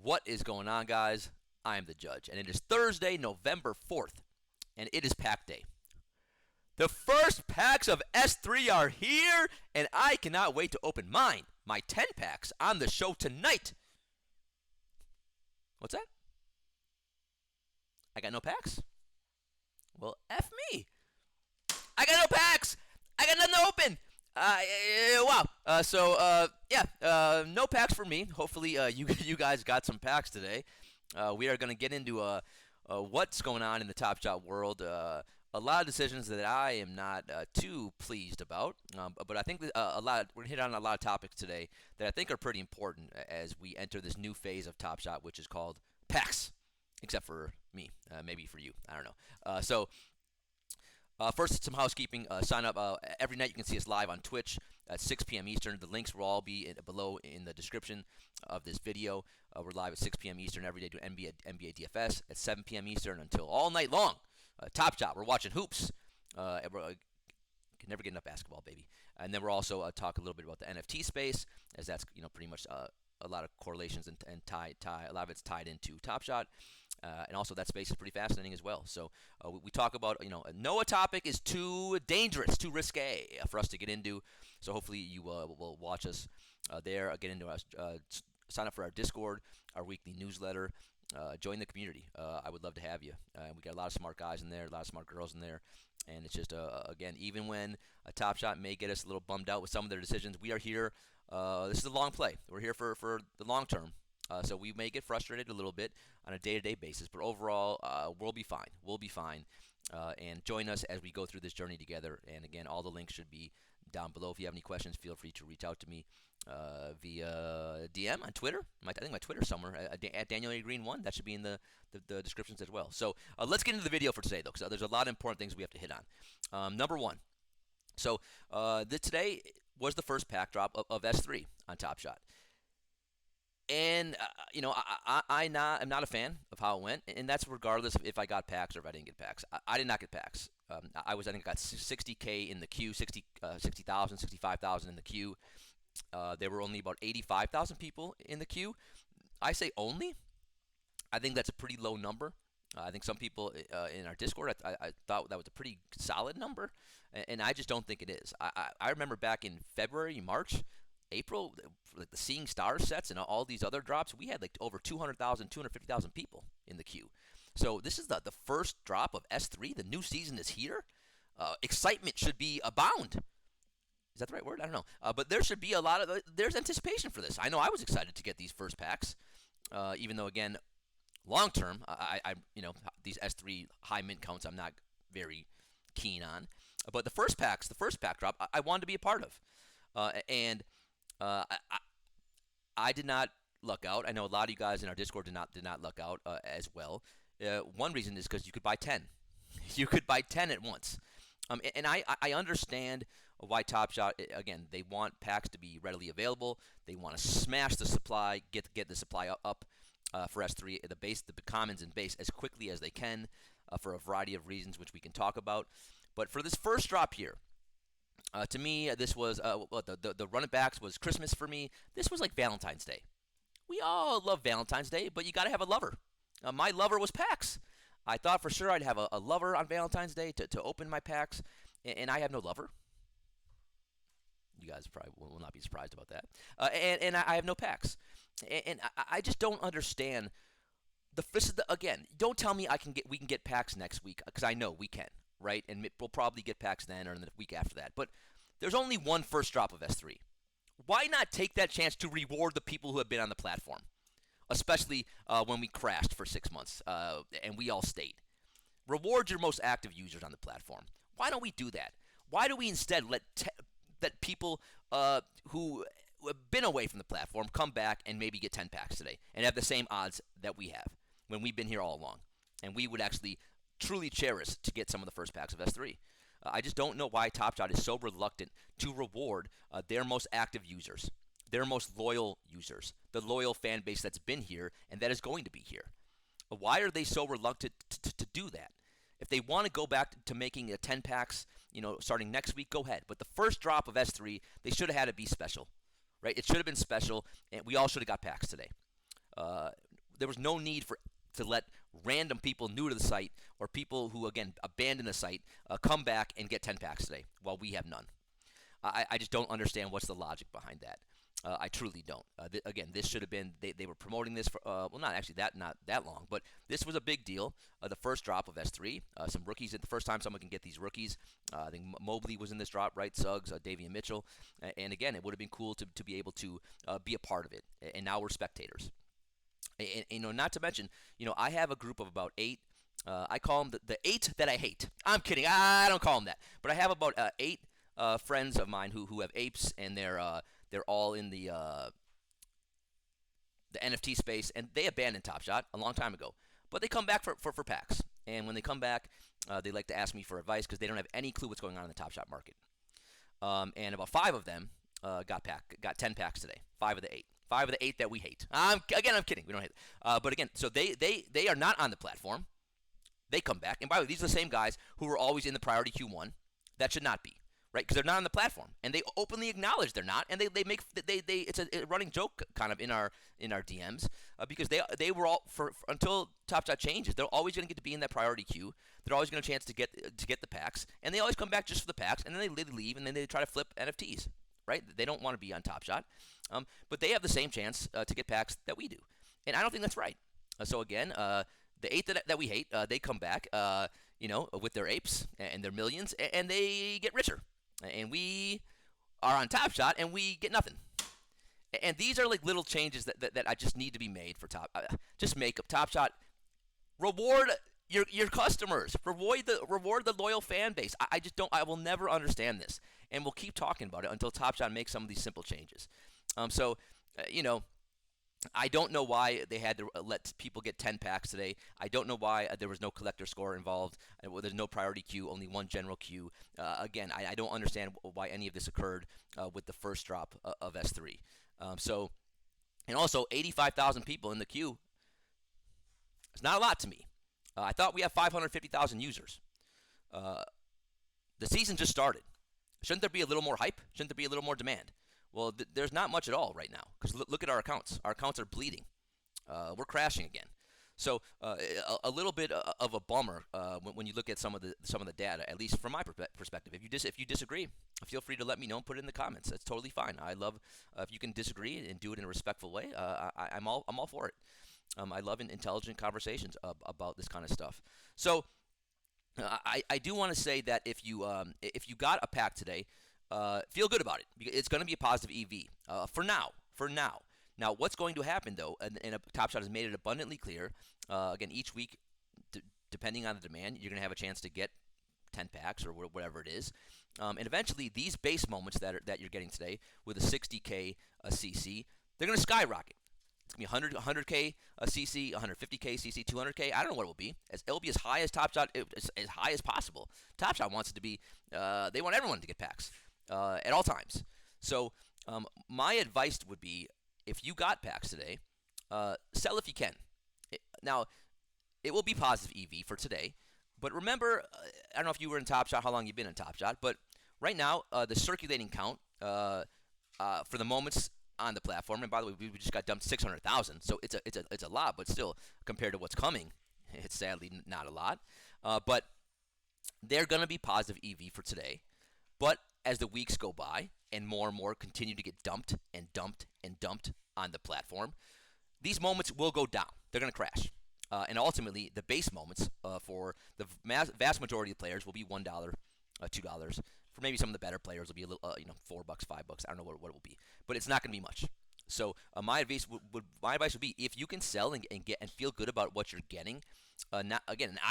What is going on, guys? I am the judge, and it is Thursday, November 4th, and it is pack day. The first packs of S3 are here, and I cannot wait to open mine, my 10 packs, on the show tonight. What's that? I got no packs? Well, F me. I got no packs. I got nothing to open. Wow. No packs for me. Hopefully, you guys got some packs today. We are going to get into what's going on in the TopShot world. A lot of decisions that I am not too pleased about, but I think we're going to hit on a lot of topics today that I think are pretty important as we enter this new phase of TopShot, which is called packs, except for me, maybe for you. I don't know. First, some housekeeping. Sign up every night. You can see us live on Twitch at 6 p.m. Eastern. The links will all be below in the description of this video. We're live at 6 p.m. Eastern every day doing NBA DFS at 7 p.m. Eastern until all night long. TopShot. We're watching hoops. Can never get enough basketball, baby. And then we're also talk a little bit about the NFT space, as that's pretty much a lot of correlations and tie. A lot of it's tied into TopShot. And also that space is pretty fascinating as well. So we talk about, no topic is too dangerous, too risque for us to get into. So hopefully you will watch us there, get into us, sign up for our Discord, our weekly newsletter, join the community. I would love to have you. We got a lot of smart guys in there, a lot of smart girls in there. And it's just, again, even when a TopShot may get us a little bummed out with some of their decisions, we are here. This is a long play. We're here for the long term. So we may get frustrated a little bit on a day-to-day basis, but overall, we'll be fine. We'll be fine. And join us as we go through this journey together. And again, all the links should be down below. If you have any questions, feel free to reach out to me via DM on Twitter. I think my Twitter's somewhere, at Daniel A. Green 1. That should be in the descriptions as well. So let's get into the video for today, though, because there's a lot of important things we have to hit on. Number one. So today was the first pack drop of S3 on TopShot. And, I'm not a fan of how it went, and that's regardless of if I got packs or if I didn't get packs. I did not get packs. I think I got 60K in the queue, 60,000, 65,000 in the queue. There were only about 85,000 people in the queue. I say only. I think that's a pretty low number. I think some people in our Discord, I thought that was a pretty solid number, and I just don't think it is. I remember back in February, March, April, like the Seeing Stars sets and all these other drops, we had like over 200,000, 250,000 people in the queue. So this is the first drop of S3. The new season is here. Excitement should be abound. Is that the right word? I don't know. But there should be there's anticipation for this. I know I was excited to get these first packs, even though, again, long term, these S3 high mint counts I'm not very keen on. But the first pack drop, I wanted to be a part of. I did not luck out. I know a lot of you guys in our Discord did not luck out as well. One reason is because you could buy 10. You could buy 10 at once. And I understand why TopShot, again, they want packs to be readily available. They want to smash the supply, get the supply up for S3, the commons and base as quickly as they can for a variety of reasons, which we can talk about. But for this first drop here, to me, this was the running backs was Christmas for me. This was like Valentine's Day. We all love Valentine's Day, but you got to have a lover. My lover was packs. I thought for sure I'd have a lover on Valentine's Day to open my packs, and I have no lover. You guys probably will not be surprised about that. And I have no packs, and I just don't understand. Again, don't tell me we can get packs next week, because I know we can. Right, and we'll probably get packs then or in the week after that. But there's only one first drop of S3. Why not take that chance to reward the people who have been on the platform, especially when we crashed for 6 months and we all stayed? Reward your most active users on the platform. Why don't we do that? Why do we instead let people who have been away from the platform come back and maybe get 10 packs today and have the same odds that we have when we've been here all along? And we would actually truly cherish to get some of the first packs of S3. I just don't know why TopShot is so reluctant to reward their most active users, their most loyal users, the loyal fan base that's been here and that is going to be here. Why are they so reluctant to do that? If they want to go back to making 10 packs, starting next week, go ahead. But the first drop of S3, they should have had it be special, right? It should have been special, and we all should have got packs today. there was no need for to let random people new to the site or people who again abandon the site come back and get 10 packs today while we have none. I just don't understand what's the logic behind that. I truly don't. Again, this should have been they were promoting this for well, not actually not that long, but this was a big deal. The first drop of S3, some rookies. The first time someone can get these rookies. I think Mobley was in this drop, right? Suggs, Davian Mitchell, and again, it would have been cool to be able to be a part of it. And now we're spectators. And, not to mention, I have a group of about 8. I call them the 8 that I hate. I'm kidding. I don't call them that, but I have about 8 friends of mine who have apes, and they're all in the NFT space, and they abandoned TopShot a long time ago. But they come back for packs, and when they come back, they like to ask me for advice because they don't have any clue what's going on in the TopShot market. And about 5 of them got 10 packs today. 5 of the 8. 5 of the 8 that we hate. I'm kidding. We don't hate it. But again, so they are not on the platform. They come back, and by the way, these are the same guys who were always in the priority Q1. That should not be. Right, because they're not on the platform, and they openly acknowledge they're not, and they make it's a running joke kind of in our DMs because they were all for until TopShot changes, they're always going to get to be in that priority queue. They're always going to chance to get the packs, and they always come back just for the packs, and then they leave, and then they try to flip NFTs. Right, they don't want to be on TopShot, but they have the same chance to get packs that we do, and I don't think that's right. So again, the 8 that we hate, they come back, with their apes and their millions, and they get richer. And we are on TopShot, and we get nothing. And these are like little changes that I just need to be made for just make up TopShot. Reward your customers. Reward the loyal fan base. I just don't. I will never understand this, and we'll keep talking about it until TopShot makes some of these simple changes. I don't know why they had to let people get 10 packs today. I don't know why there was no collector score involved. There's no priority queue, only one general queue. Again, I don't understand why any of this occurred with the first drop of S3. And also 85,000 people in the queue. It's not a lot to me. I thought we have 550,000 users. The season just started. Shouldn't there be a little more hype? Shouldn't there be a little more demand? Well, there's not much at all right now because look at our accounts. Our accounts are bleeding. We're crashing again. So a little bit of a bummer when you look at some of the data, at least from my perspective. If you disagree, feel free to let me know and put it in the comments. That's totally fine. I love if you can disagree and do it in a respectful way. I'm all for it. I love intelligent conversations about this kind of stuff. So I do want to say that if you got a pack today. Feel good about it. It's going to be a positive EV for now. Now, what's going to happen though? And TopShot has made it abundantly clear. Again, each week, depending on the demand, you're going to have a chance to get 10 packs or whatever it is. And eventually, these base moments that you're getting today with a 60K CC, they're going to skyrocket. It's going to be 100K CC, 150K CC, 200K. I don't know what it will be. It'll be as high as TopShot, as high as possible. TopShot wants it to be. They want everyone to get packs. At all times. So my advice would be, if you got packs today, sell if you can. Now, it will be positive EV for today, but remember, I don't know if you were in TopShot, how long you've been in TopShot, but right now, the circulating count for the moments on the platform, and by the way, we just got dumped 600,000, so it's a lot, but still, compared to what's coming, it's sadly not a lot. But they're going to be positive EV for today, but as the weeks go by and more continue to get dumped on the platform, these moments will go down. They're going to crash. And ultimately, the base moments for the vast majority of players will be $1, $2. For maybe some of the better players, will be a little, $4, $5. I don't know what it will be, but it's not going to be much. So my advice would be, if you can sell and get and feel good about what you're getting.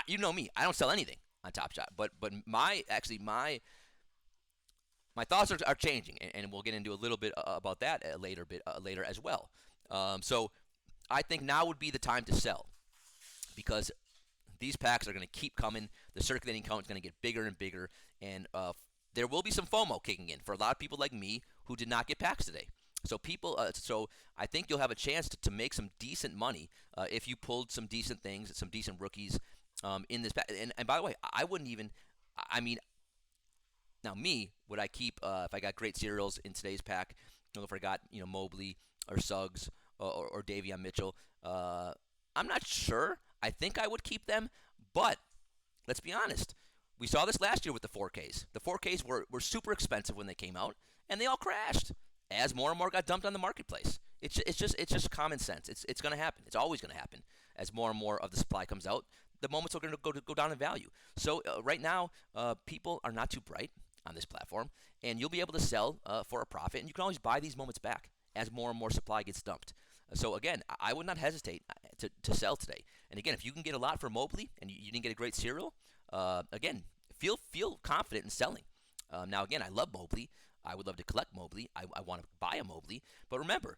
You know me, I don't sell anything on TopShot, but my thoughts are changing, and we'll get into a little bit about that later as well. So I think now would be the time to sell, because these packs are going to keep coming. The circulating count is going to get bigger and bigger, and there will be some FOMO kicking in for a lot of people like me who did not get packs today. So so I think you'll have a chance to make some decent money if you pulled some decent things, some decent rookies in this pack. And by the way, I wouldn't even. I mean. Now, would I keep if I got great cereals in today's pack? If I got Mobley or Suggs or Davion Mitchell, I'm not sure. I think I would keep them, but let's be honest. We saw this last year with the 4Ks. The 4Ks were super expensive when they came out, and they all crashed as more and more got dumped on the marketplace. It's just common sense. It's going to happen. It's always going to happen as more and more of the supply comes out. The moments are going to go down in value. So right now, people are not too bright on this platform, and you'll be able to sell for a profit, and you can always buy these moments back as more and more supply gets dumped. So again, I would not hesitate to sell today. And again, if you can get a lot for Mobley and you didn't get a great serial, again, feel confident in selling. Now again, I love Mobley. I would love to collect Mobley. I want to buy a Mobley. But remember,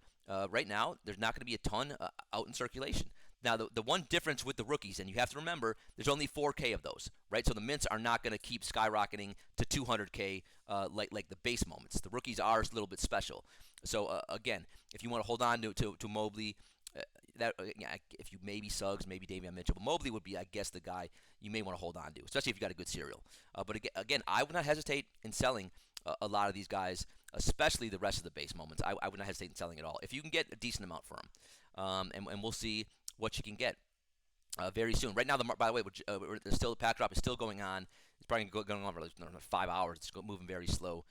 right now, there's not going to be a ton out in circulation. Now, the one difference with the rookies, and you have to remember, there's only 4K of those, right? So the mints are not going to keep skyrocketing to 200K like the base moments. The rookies are a little bit special. So again, if you want to hold on to Mobley, if you maybe Suggs, maybe Davion Mitchell, but Mobley would be, I guess, the guy you may want to hold on to, especially if you got a good serial. But again, I would not hesitate in selling a lot of these guys, especially the rest of the base moments. I would not hesitate in selling at all if you can get a decent amount for them. And we'll see what you can get very soon. Right now, by the way, there's still the pack drop is still going on. It's probably going on for like 5 hours. It's moving very slow.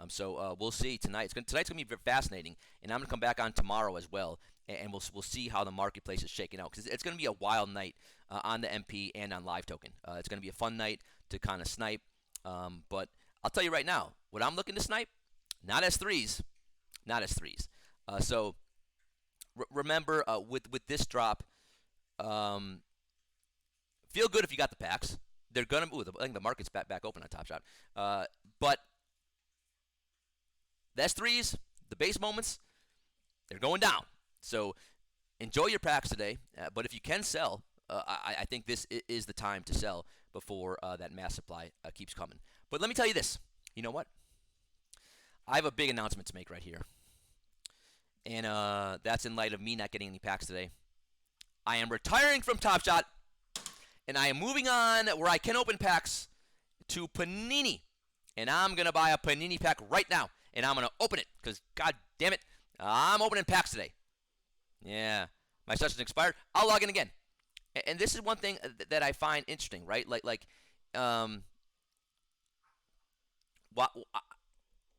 So we'll see tonight. Tonight's gonna be very fascinating, and I'm gonna come back on tomorrow as well, and we'll see how the marketplace is shaking out, because it's gonna be a wild night on the MP and on Live Token. It's gonna be a fun night to kind of snipe. But I'll tell you right now, what I'm looking to snipe, not S3s, not S3s. So remember, with this drop, feel good if you got the packs. They're gonna move. I think the market's back open on TopShot. But the S3s, the base moments, they're going down. So enjoy your packs today. But if you can sell, I think this is the time to sell before that mass supply keeps coming. But let me tell you this. You know what? I have a big announcement to make right here. And that's in light of me not getting any packs today. I am retiring from TopShot, and I am moving on where I can open packs to Panini. And I'm going to buy a Panini pack right now. And I'm going to open it, because, god damn it, I'm opening packs today. Yeah, my session expired. I'll log in again. And this is one thing that I find interesting, right?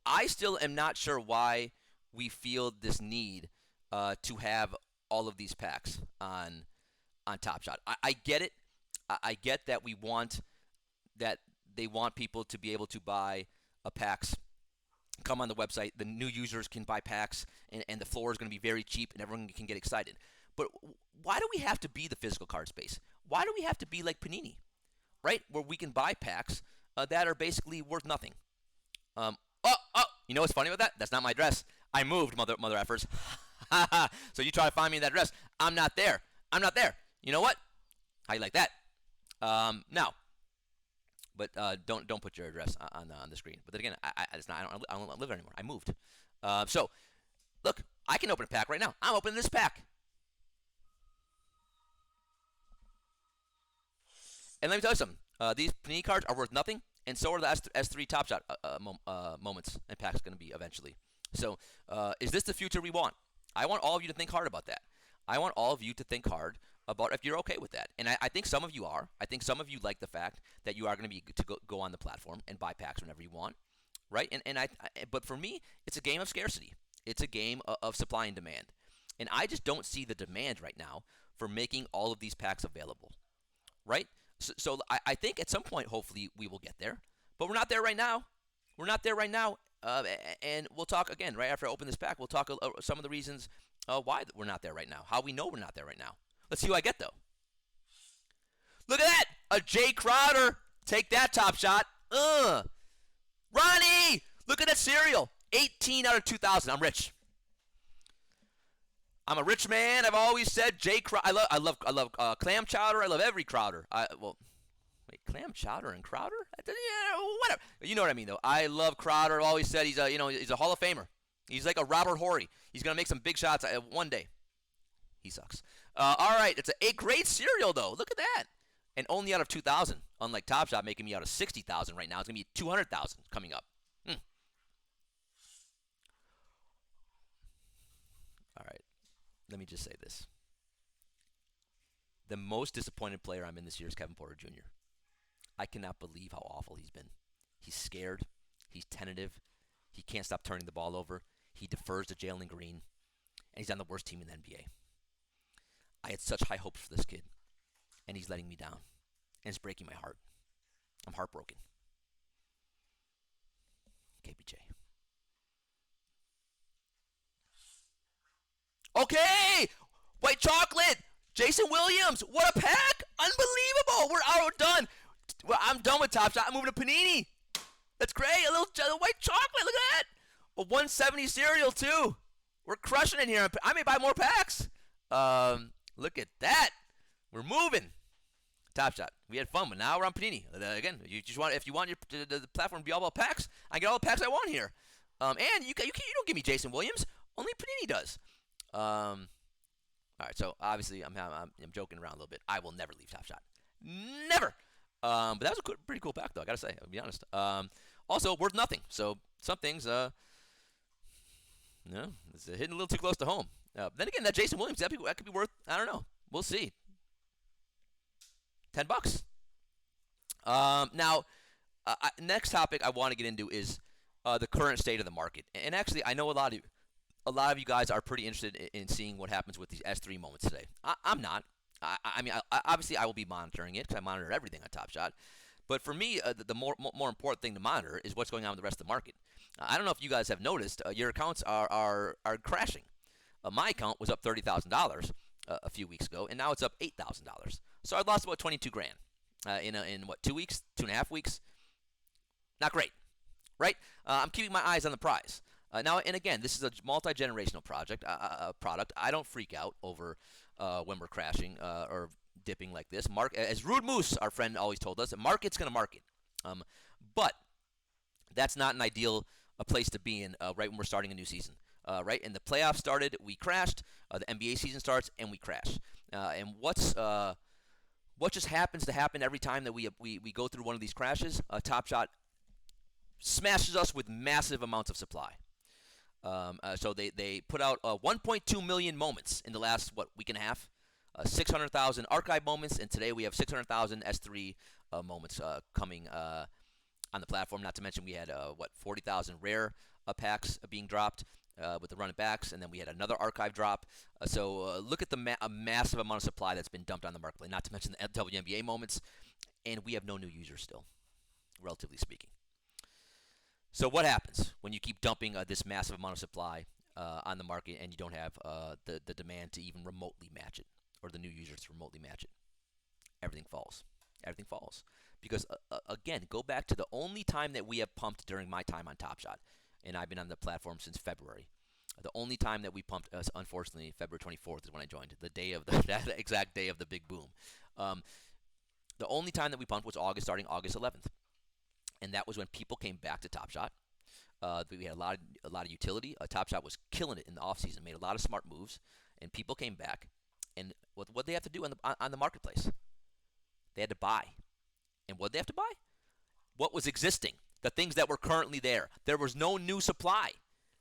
I still am not sure why we feel this need to have all of these packs on TopShot. I get it. I get that they want people to be able to buy packs. Come on the website. The new users can buy packs, and the floor is going to be very cheap, and everyone can get excited. But why do we have to be the physical card space? Why do we have to be like Panini, right? Where we can buy packs that are basically worth nothing. You know what's funny about that? That's not my address. I moved, mother effers. So you try to find me in that address. I'm not there. I'm not there. You know what? How you like that? Now. But don't put your address on the screen. But then again, I don't live there anymore. I moved. So, look, I can open a pack right now. I'm opening this pack. And let me tell you something. These Panini cards are worth nothing, and so are the S3 TopShot moments and packs going to be eventually. So, is this the future we want? I want all of you to think hard about that. I want all of you to think hard about if you're okay with that. And I think some of you are. I think some of you like the fact that you are going to be to go on the platform and buy packs whenever you want, right? But for me, it's a game of scarcity. It's a game of supply and demand. And I just don't see the demand right now for making all of these packs available, right? So I think at some point, hopefully, we will get there. But we're not there right now. We're not there right now. And we'll talk again right after I open this pack. We'll talk some of the reasons why we're not there right now. How we know we're not there right now. Let's see who I get, though. Look at that! A Jay Crowder. Take that, TopShot. Ronnie! Look at that serial. 18 out of 2,000. I'm rich. I'm a rich man. I've always said Jay Crowder. I love clam chowder. I love every Crowder. Wait, clam chowder and Crowder? Yeah, whatever. You know what I mean, though. I love Crowder. I've always said he's a Hall of Famer. He's like a Robert Horry. He's gonna make some big shots one day. He sucks. All right, it's a great serial, though. Look at that. And only out of 2,000, unlike TopShot making me out of 60,000 right now. It's going to be 200,000 coming up. All right, let me just say this. The most disappointed player I'm in this year is Kevin Porter Jr. I cannot believe how awful he's been. He's scared. He's tentative. He can't stop turning the ball over. He defers to Jalen Green, and he's on the worst team in the NBA. I had such high hopes for this kid, and he's letting me down, and it's breaking my heart. I'm heartbroken. KPJ. Okay! White chocolate! Jason Williams! What a pack! Unbelievable! We're done. I'm done with Top Shot. I'm moving to Panini. That's great. A little white chocolate. Look at that. A 170 cereal, too. We're crushing it here. I may buy more packs. Look at that. We're moving. Top Shot. We had fun, but now we're on Panini. Again, if you want the platform to be all about packs, I get all the packs I want here. And you don't give me Jason Williams. Only Panini does. All right, so obviously I'm joking around a little bit. I will never leave Top Shot. Never. But that was a pretty cool pack, though, I got to say. I'll be honest. Also, worth nothing. So some things, it's hitting a little too close to home. Then again, that Jason Williams, that could be worth, I don't know. We'll see. $10. Now, next topic I want to get into is the current state of the market. And actually, I know a lot of you guys are pretty interested in seeing what happens with these S3 moments today. I'm not. I mean, obviously, I will be monitoring it because I monitor everything on Top Shot. But for me, the more important thing to monitor is what's going on with the rest of the market. I don't know if you guys have noticed, your accounts are crashing. My account was up $30,000 a few weeks ago, and now it's up $8,000. So I lost about 22 grand in what, 2 weeks, 2.5 weeks? Not great, right? I'm keeping my eyes on the prize. Now, and again, this is a multi-generational product. I don't freak out over when we're crashing or dipping like this. As Rude Moose, our friend, always told us, the market's going to market. But that's not an ideal place to be in right when we're starting a new season. Right? And the playoffs started, we crashed. The NBA season starts, and we crash. And what just happens to happen every time that we go through one of these crashes? Top Shot smashes us with massive amounts of supply. So they put out 1.2 million moments in the last, week and a half? 600,000 archive moments, and today we have 600,000 S3 moments coming on the platform. Not to mention we had, 40,000 rare packs being dropped with the running backs, and then we had another archive drop. So look at the massive amount of supply that's been dumped on the marketplace, not to mention the WNBA moments, and we have no new users still, relatively speaking. So what happens when you keep dumping this massive amount of supply on the market and you don't have the demand to even remotely match it, or the new users to remotely match it? Everything falls. Everything falls. Because, again, go back to the only time that we have pumped during my time on Top Shot, and I've been on the platform since February. The only time that we pumped, unfortunately, February 24th is when I joined, the day of that exact day of the big boom. The only time that we pumped was starting August 11th. And that was when people came back to Top Shot. We had a lot of utility. Top Shot was killing it in the offseason, made a lot of smart moves, and people came back. And what they have to do on the marketplace? They had to buy. And what did they have to buy? What was existing, the things that were currently there. There was no new supply.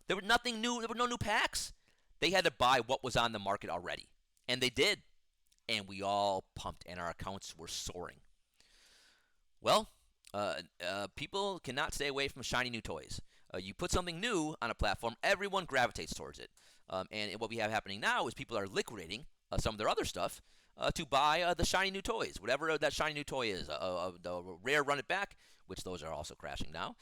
There was nothing new. There were no new packs. They had to buy what was on the market already. And they did. And we all pumped, and our accounts were soaring. Well, people cannot stay away from shiny new toys. You put something new on a platform, everyone gravitates towards it. And what we have happening now is people are liquidating some of their other stuff to buy the shiny new toys, whatever that shiny new toy is. The rare run it back, which those are also crashing now.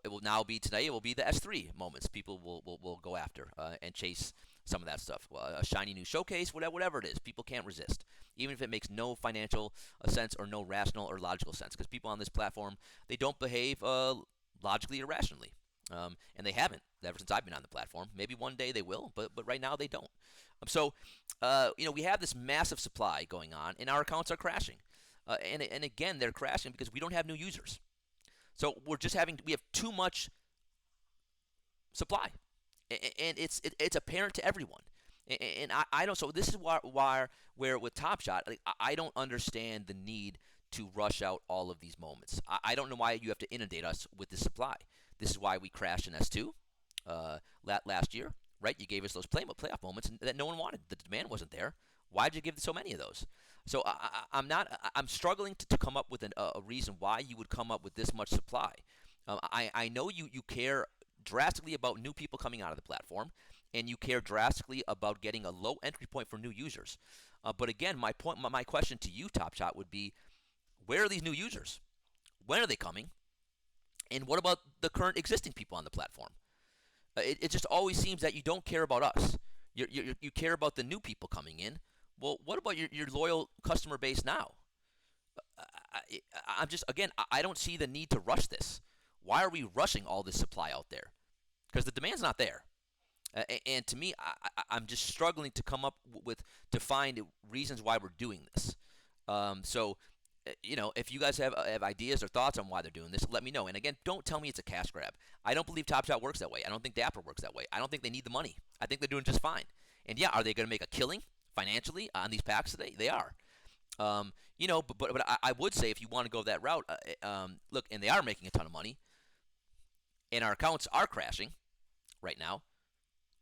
It will now be today. It will be the S3 moments. People will go after and chase some of that stuff. A shiny new showcase, whatever it is, people can't resist, even if it makes no financial sense or no rational or logical sense. Because people on this platform, they don't behave logically or rationally, and they haven't ever since I've been on the platform. Maybe one day they will, but right now they don't. So, we have this massive supply going on, and our accounts are crashing. And again, they're crashing because we don't have new users. So we have too much supply, and it's apparent to everyone. And I don't. So this is where with Top Shot, I don't understand the need to rush out all of these moments. I don't know why you have to inundate us with this supply. This is why we crashed in S2 last year. Right, you gave us those playoff moments that no one wanted. The demand wasn't there. Why'd you give so many of those? So I'm not. I'm struggling to come up with a reason why you would come up with this much supply. I know you care drastically about new people coming out of the platform, and you care drastically about getting a low entry point for new users. But again, my question to you, TopShot, would be, where are these new users? When are they coming? And what about the current existing people on the platform? It just always seems that you don't care about us. You care about the new people coming in. Well, what about your loyal customer base now? I'm just, again, I don't see the need to rush this. Why are we rushing all this supply out there? Because the demand's not there. And to me, I'm just struggling to come up with to find reasons why we're doing this. So, if you guys have ideas or thoughts on why they're doing this, let me know. And again, don't tell me it's a cash grab. I don't believe TopShot works that way. I don't think Dapper works that way. I don't think they need the money. I think they're doing just fine. And yeah, are they going to make a killing financially on these packs today? They are. But I would say, if you want to go that route, look, and they are making a ton of money, and our accounts are crashing right now.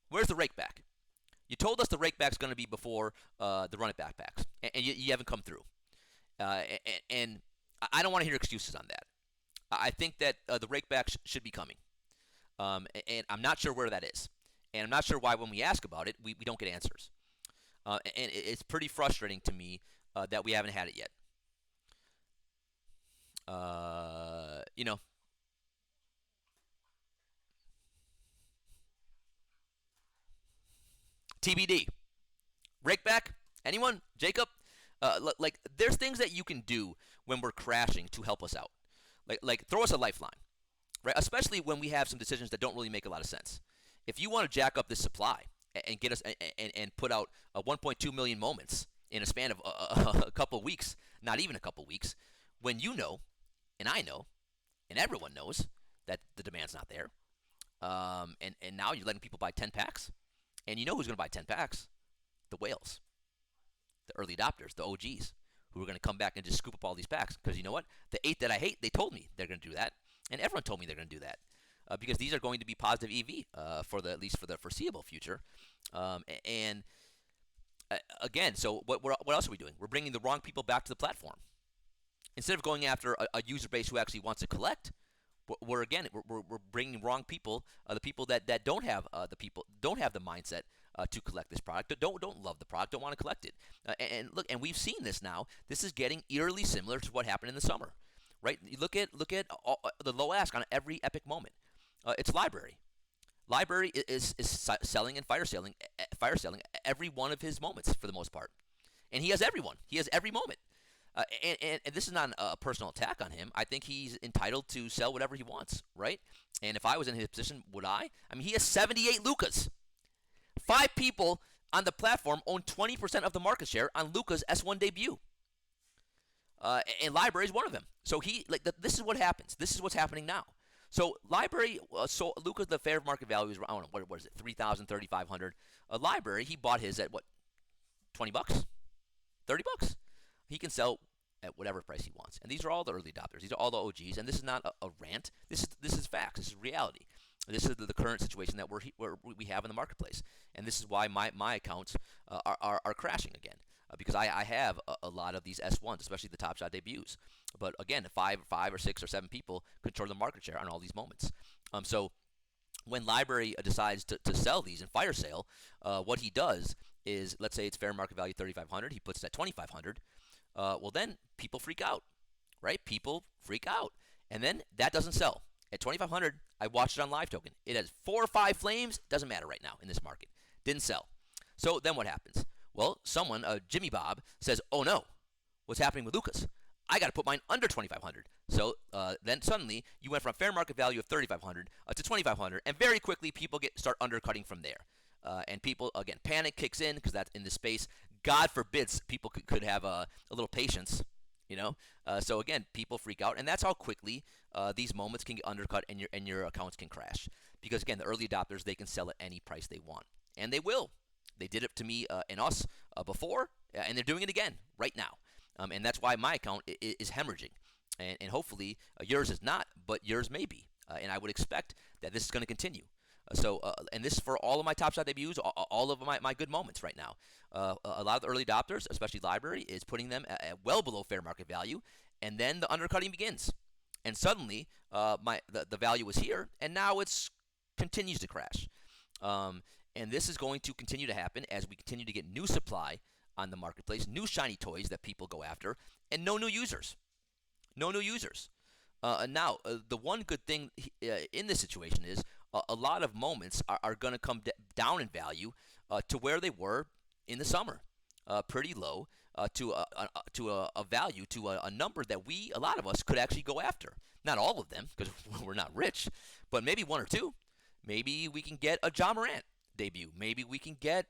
Where's the rake back? You told us the rake back's going to be before the run it back packs, and you haven't come through. And I don't want to hear excuses on that. I think that the rake back should be coming, and I'm not sure where that is, and I'm not sure why when we ask about it, we don't get answers. And it's pretty frustrating to me that we haven't had it yet. You know, TBD. Rakeback? Anyone? Jacob? Like, there's things that you can do when we're crashing to help us out. Like throw us a lifeline, right? Especially when we have some decisions that don't really make a lot of sense. If you want to jack up this supply and get us and put out 1.2 million moments in a span of a couple of weeks, not even a couple of weeks, when you know, and I know, and everyone knows that the demand's not there, and now you're letting people buy 10 packs, and you know who's going to buy 10 packs? The whales, the early adopters, the OGs, who are going to come back and just scoop up all these packs. Because you know what? The 8 that I hate, they told me they're going to do that, and everyone told me they're going to do that. Because these are going to be positive EV at least for the foreseeable future. And again, so what else are we doing? We're bringing the wrong people back to the platform. Instead of going after a user base who actually wants to collect, we're bringing wrong people, the people that don't have the mindset to collect this product, don't love the product, don't want to collect it. And look, and we've seen this now. This is getting eerily similar to what happened in the summer, right? You look at the low ask on every epic moment. It's library. Library is selling and fire selling every one of his moments for the most part, and he has everyone. He has every moment. And this is not a personal attack on him. I think he's entitled to sell whatever he wants, right? And if I was in his position, would I? I mean, he has 78 Lucas. 5 people on the platform own 20% of the market share on Luca's S1 debut. And Library is one of them. So this is what happens. This is what's happening now. So Library, so Luca's, the fair market value is, I don't know, what is it, 3,000, 3,500. Library, he bought his at what, 20 bucks, 30 bucks. He can sell at whatever price he wants. And these are all the early adopters. These are all the OGs. And this is not a rant. This is facts. This is reality. This is the current situation that we have in the marketplace. And this is why my accounts are crashing again. Because I have a lot of these S1s, especially the TopShot debuts. But again, 5 or 6 or 7 people control the market share on all these moments. So when Library decides to sell these in fire sale, what he does is, let's say it's fair market value 3,500. He puts it at 2,500. Well, then people freak out, right? People freak out. And then that doesn't sell. At 2,500, I watched it on Live Token. It has 4 or 5 flames. Doesn't matter right now in this market. Didn't sell. So then what happens? Well, someone, Jimmy Bob, says, oh no, what's happening with Lucas? I got to put mine under 2,500. So then suddenly you went from fair market value of 3,500 to 2,500, and very quickly people start undercutting from there. And people, again, panic kicks in because that's in this space. God forbids people could have a little patience, So again, people freak out, and that's how quickly these moments can get undercut and your accounts can crash. Because again, the early adopters, they can sell at any price they want, and they will. They did it to me and us before, and they're doing it again right now. And that's why my account is hemorrhaging, and hopefully yours is not, but yours may be. And I would expect that this is going to continue. And this is for all of my Top Shot debuts, all of my good moments right now. A lot of the early adopters, especially library, is putting them at well below fair market value, and then the undercutting begins. And suddenly, the value was here, and now it's continues to crash. Um, and this is going to continue to happen as we continue to get new supply on the marketplace, new shiny toys that people go after, and no new users. No new users. The one good thing in this situation is a lot of moments are going to come down in value to where they were in the summer, pretty low to a value to a number that a lot of us could actually go after. Not all of them because we're not rich, but maybe one or two. Maybe we can get a John Morant debut. Maybe we can get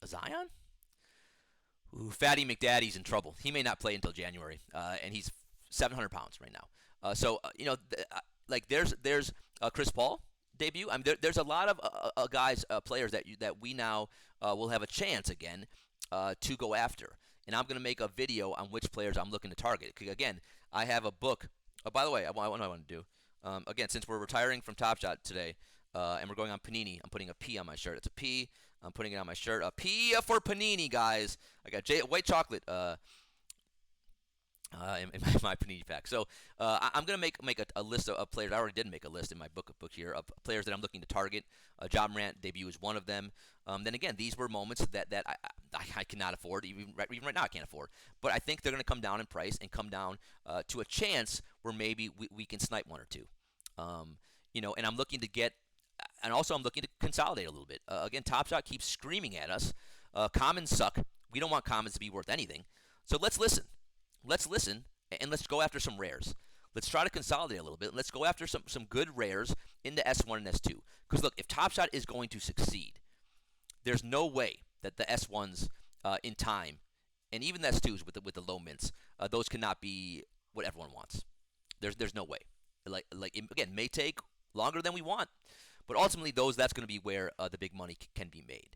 a Zion. Ooh, Fatty McDaddy's in trouble. He may not play until January, and he's 700 pounds right now. Like there's Chris Paul debut. I mean, there's a lot of guys, players that we now will have a chance again to go after. And I'm going to make a video on which players I'm looking to target. Again, I have a book. Oh, by the way, what do I want to do? Again, since we're retiring from TopShot today, and we're going on Panini, I'm putting a P on my shirt. It's a P. I'm putting it on my shirt. A P for Panini, guys. I got white chocolate in my Panini pack. So I'm going to make a list of players. I already did make a list in my book here of players that I'm looking to target. John Morant debut is one of them. Then again, these were moments that I cannot afford. Even right now, I can't afford. But I think they're going to come down in price and come down to a chance where maybe we can snipe one or two. And I'm looking to get. And also, I'm looking to consolidate a little bit. Again, TopShot keeps screaming at us. Commons suck. We don't want commons to be worth anything. So let's listen. Let's listen, and let's go after some rares. Let's try to consolidate a little bit. Let's go after some good rares into S1 and S2. Because look, if TopShot is going to succeed, there's no way that the S1s in time, and even the S2s with the low mints, those cannot be what everyone wants. There's no way. Again, may take longer than we want, but ultimately that's going to be where the big money can be made.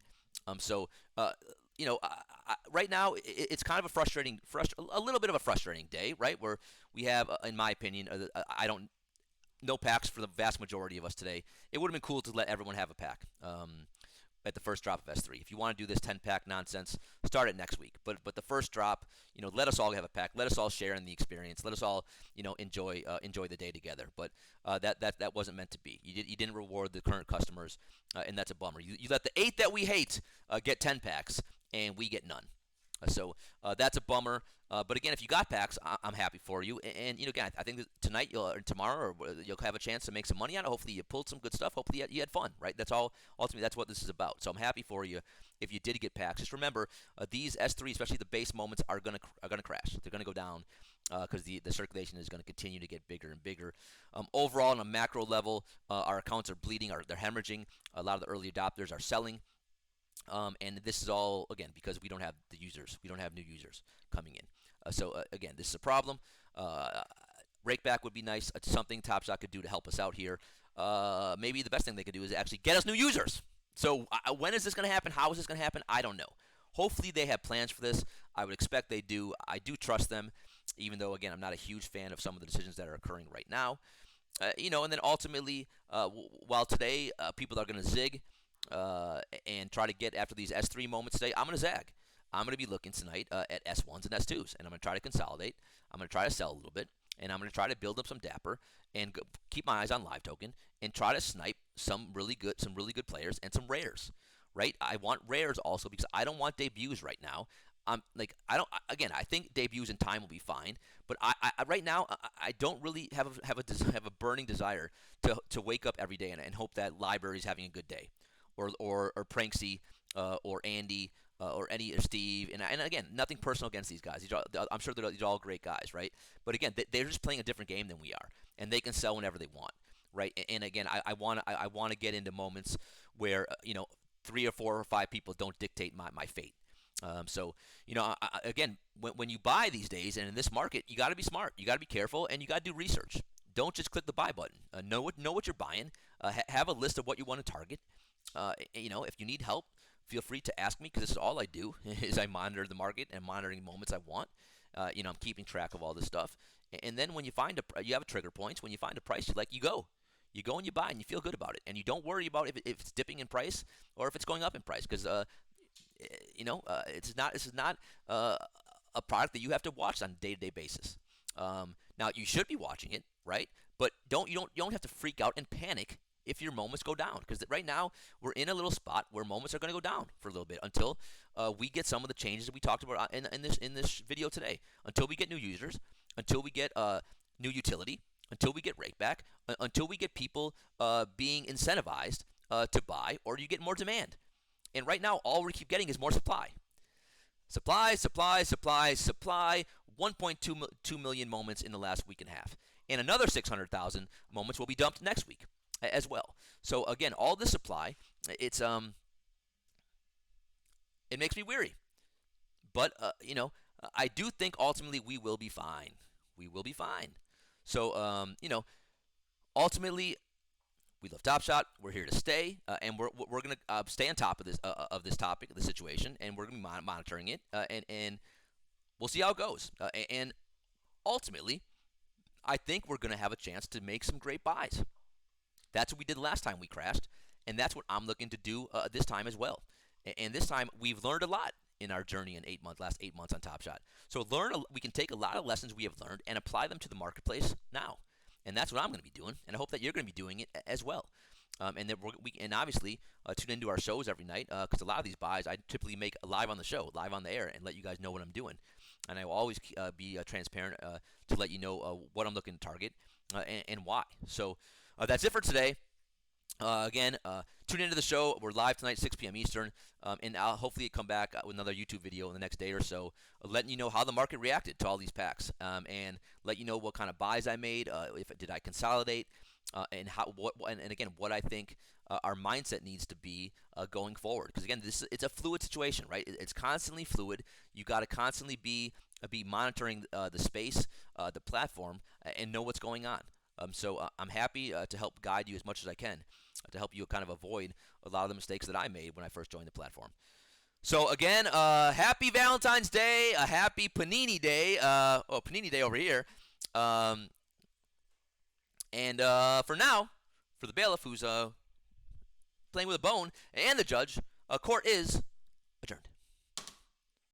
Right now it's kind of a little bit of a frustrating day, right? Where we have, in my opinion, no packs for the vast majority of us today. It would have been cool to let everyone have a pack at the first drop of S3. If you want to do this 10-pack nonsense, start it next week. But the first drop, let us all have a pack. Let us all share in the experience. Let us all, enjoy the day together. But that wasn't meant to be. You didn't reward the current customers, and that's a bummer. You let the 8 that we hate get 10 packs, and we get none. So that's a bummer. But again, if you got packs, I'm happy for you. And again, I think that tonight or tomorrow you'll have a chance to make some money on it. Hopefully, you pulled some good stuff. Hopefully, you had fun. Right? That's all. Ultimately, that's what this is about. So I'm happy for you if you did get packs. Just remember, these S3, especially the base moments, are gonna crash. They're gonna go down because the circulation is going to continue to get bigger and bigger. Overall, on a macro level, our accounts are bleeding. They're hemorrhaging. A lot of the early adopters are selling. And this is all, again, because we don't have the users. We don't have new users coming in. Again, this is a problem. Rakeback would be nice. It's something TopShot could do to help us out here. Maybe the best thing they could do is actually get us new users. So when is this going to happen? How is this going to happen? I don't know. Hopefully they have plans for this. I would expect they do. I do trust them, even though, again, I'm not a huge fan of some of the decisions that are occurring right now. And then ultimately, while today people are going to zig, and try to get after these S3 moments today, I'm going to zag. I'm going to be looking tonight at S1s and S2s, and I'm going to try to consolidate. I'm going to try to sell a little bit, and I'm going to try to build up some dapper and keep my eyes on live token and try to snipe some really good players and some rares. Right? I want rares also because I don't want debuts right now. I think debuts in time will be fine, but I right now I don't really have a burning desire to wake up every day and hope that library is having a good day. Or Pranksy, or Andy, or Eddie or Steve, and again, nothing personal against these guys. I'm sure these are all great guys, right? But again, they're just playing a different game than we are, and they can sell whenever they want, right? And again, I want to get into moments where 3 or 4 or 5 people don't dictate my fate. Again, when you buy these days and in this market, you got to be smart, you got to be careful, and you got to do research. Don't just click the buy button. Know what you're buying. Have a list of what you want to target. If you need help, feel free to ask me because this is all I do is I monitor the market and monitoring moments I want. I'm keeping track of all this stuff. And then when you find you have a trigger points. When you find a price you like, you go. You go and you buy, and you feel good about it, and you don't worry about if it's dipping in price or if it's going up in price, because it's not. This is not a product that you have to watch on a day-to-day basis. Now you should be watching it, right? But you don't have to freak out and panic if your moments go down, because right now we're in a little spot where moments are going to go down for a little bit until we get some of the changes that we talked about in this video today. Until we get new users, until we get new utility, until we get rake back, until we get people being incentivized to buy, or you get more demand. And right now, all we keep getting is more supply. Supply, supply, supply, supply. 1.2 million moments in the last week and a half. And another 600,000 moments will be dumped next week as well. So again, all this supply, it makes me weary. But I do think ultimately we will be fine. We will be fine. So ultimately, we love TopShot. We're here to stay, and we're going to stay on top of this topic, of the situation, and we're going to be monitoring it, and we'll see how it goes. And ultimately, I think we're going to have a chance to make some great buys. That's what we did last time we crashed, and that's what I'm looking to do this time as well. And this time, we've learned a lot in our journey in last 8 months on TopShot. So we can take a lot of lessons we have learned and apply them to the marketplace now. And that's what I'm going to be doing, and I hope that you're going to be doing it as well. And that and obviously tune into our shows every night, because a lot of these buys I typically make live on the show, live on the air, and let you guys know what I'm doing. And I will always be transparent to let you know what I'm looking to target and why. So that's it for today. Again, tune into the show. We're live tonight, 6 p.m. Eastern, and I'll hopefully come back with another YouTube video in the next day or so, letting you know how the market reacted to all these packs, and let you know what kind of buys I made, did I consolidate, and again, what I think our mindset needs to be going forward. Because again, it's a fluid situation, right? It's constantly fluid. You got to constantly be monitoring the space, the platform, and know what's going on. So I'm happy to help guide you as much as I can, to help you kind of avoid a lot of the mistakes that I made when I first joined the platform. So again, happy Valentine's Day, a happy Panini Day, Panini Day over here. And for now, for the bailiff who's playing with a bone, and the judge, court is